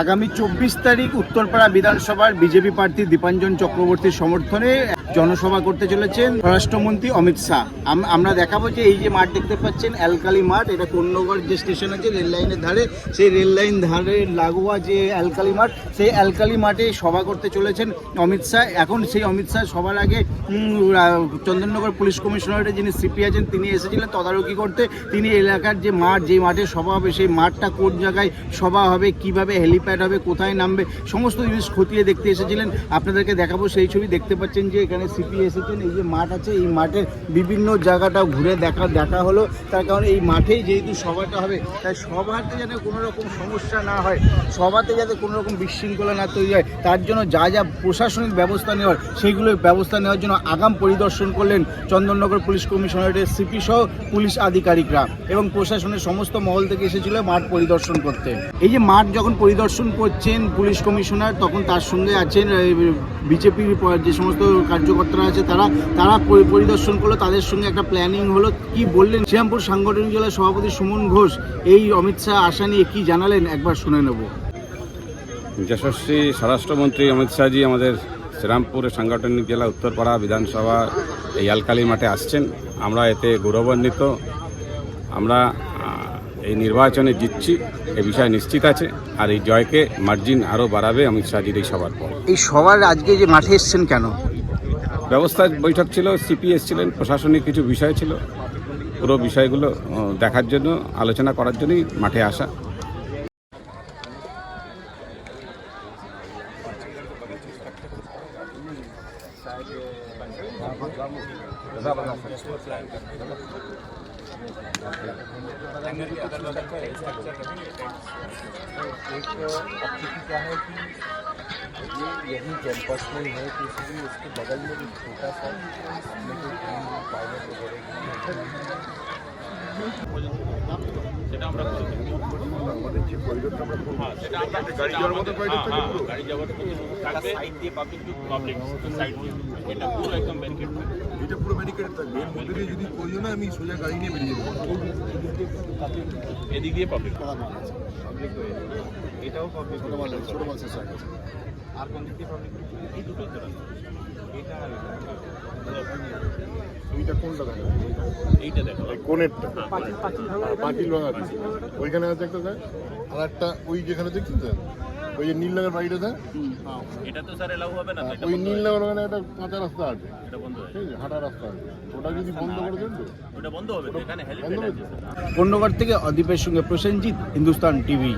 আগামী 24 তারিখ উত্তরপাড়া বিধানসভার বিজেপি প্রার্থী দীপাঞ্জন চক্রবর্তীর সমর্থনে জনসভা করতে চলেছেন স্বরাষ্ট্রমন্ত্রী অমিত শাহ। আমরা দেখাবো যে এই যে মাঠ দেখতে পাচ্ছেন অ্যালকালি মাঠ, এটা কন্যগড় যে স্টেশন আছে রেল লাইনের ধারে, সেই রেল লাইন ধারে লাগোয়া যে অ্যালকালি মাঠ, সেই অ্যালকালি মাঠে সভা করতে চলেছেন অমিত শাহ। এখন সেই অমিত শাহ সবার আগে চন্দননগর পুলিশ কমিশনারের যিনি সিপি আছেন তিনি এসেছিলেন তদারকি করতে। তিনি এলাকার যে মাঠ, যে মাঠে সভা হবে, সেই মাঠটা কোন জায়গায় সভা হবে, কিভাবে হেলিপ্যাড হবে, কোথায় নামবে, সমস্ত জিনিস খতিয়ে দেখতে এসেছিলেন। আপনাদেরকে দেখাবো সেই ছবি। দেখতে পাচ্ছেন যে এখানে সিপি এসেছেন, এই যে মাঠ আছে এই মাঠের বিভিন্ন জায়গাটা ঘুরে দেখা হলো। তার কারণ এই মাঠেই যেহেতু সভাটা হবে, তাই সভাতে যাতে কোনো রকম সমস্যা না হয়, সভাতে যাতে কোনো রকম বিশৃঙ্খলা না তৈরি হয়, তার জন্য যা যা প্রশাসনিক ব্যবস্থা নেওয়ার সেইগুলোর ব্যবস্থা নেওয়ার জন্য আগাম পরিদর্শন করলেন চন্দননগর পুলিশ কমিশনারেটের সিপি সহ পুলিশ আধিকারিকরা এবং প্রশাসনের সমস্ত মহল থেকে এসেছিল মাঠ পরিদর্শন করতে। এই যে মাঠ যখন পরিদর্শন করছেন পুলিশ কমিশনার, তখন তার সঙ্গে আছেন বিজেপির যে সমস্ত কার্যকর্তারা আছে, তারা পরিদর্শন করলো, তাদের সঙ্গে একটা প্ল্যানিং হলো। কি বললেন শ্রীরামপুর সাংগঠনিক জেলার সভাপতি সুমন ঘোষ এই অমিত শাহ আসা নিয়ে কি জানালেন, একবার শুনে নেব। যশস্বী স্বরাষ্ট্রমন্ত্রী অমিত শাহজি আমাদের শ্রীরামপুরের সাংগঠনিক জেলা উত্তরপাড়া বিধানসভা এই আলকালি মাঠে আসছেন। আমরা এতে গৌরবান্বিত। আমরা এই নির্বাচনে জিতছি এ বিষয়ে নিশ্চিত আছে, আর এই জয়কে মার্জিন আরও বাড়াবে অমিত শাহজির এই সভার পর। এই সভার আজকে যে মাঠে এসছেন কেন? ব্যবস্থা বৈঠক ছিল, সিপি এসছিলেন, প্রশাসনিক কিছু বিষয় ছিল, পুরো বিষয়গুলো দেখার জন্য, আলোচনা করার জন্যই মাঠে আসা। यही कैंपस में है कि इसलिए उसके बगल में भी छोटा सा এটা পুরো ব্যারিকেড থাকবে। এর মধ্যে দিয়ে যদি করিও না, আমি সোজা গাড়ি নিয়ে বেরিয়ে যাবো। এদিক দিয়ে পাবলিক এটাও পাবলিক ছোট বাস আছে। আর কোন দিক দিয়ে পাবলিক? এই দুটোই তো এটা এইটা কোনটা দেখো? এইটা দেখো, কোনেরটা পাঁচিল ভাঙা আছে ওইখানে আছে একটা, আর একটা ওই যেখানে দেখছেন স্যার, ওই যে নীল রঙের বাড়িটা স্যার, এটা তো স্যার এলাও হবে না। ওই নীল রঙের ওখানে একটা কাঁচা রাস্তা আছে, এটা বন্ধ হয়ে গেছে, হাঁটা রাস্তা আছে, ওটা যদি বন্ধ করে দেন তো ওটা বন্ধ হবে। এখানে হেলিপ্যাড আছে। কন্যগড় থেকে অদীপের সঙ্গে প্রসেনজিৎ, হিন্দুস্তান টিভি।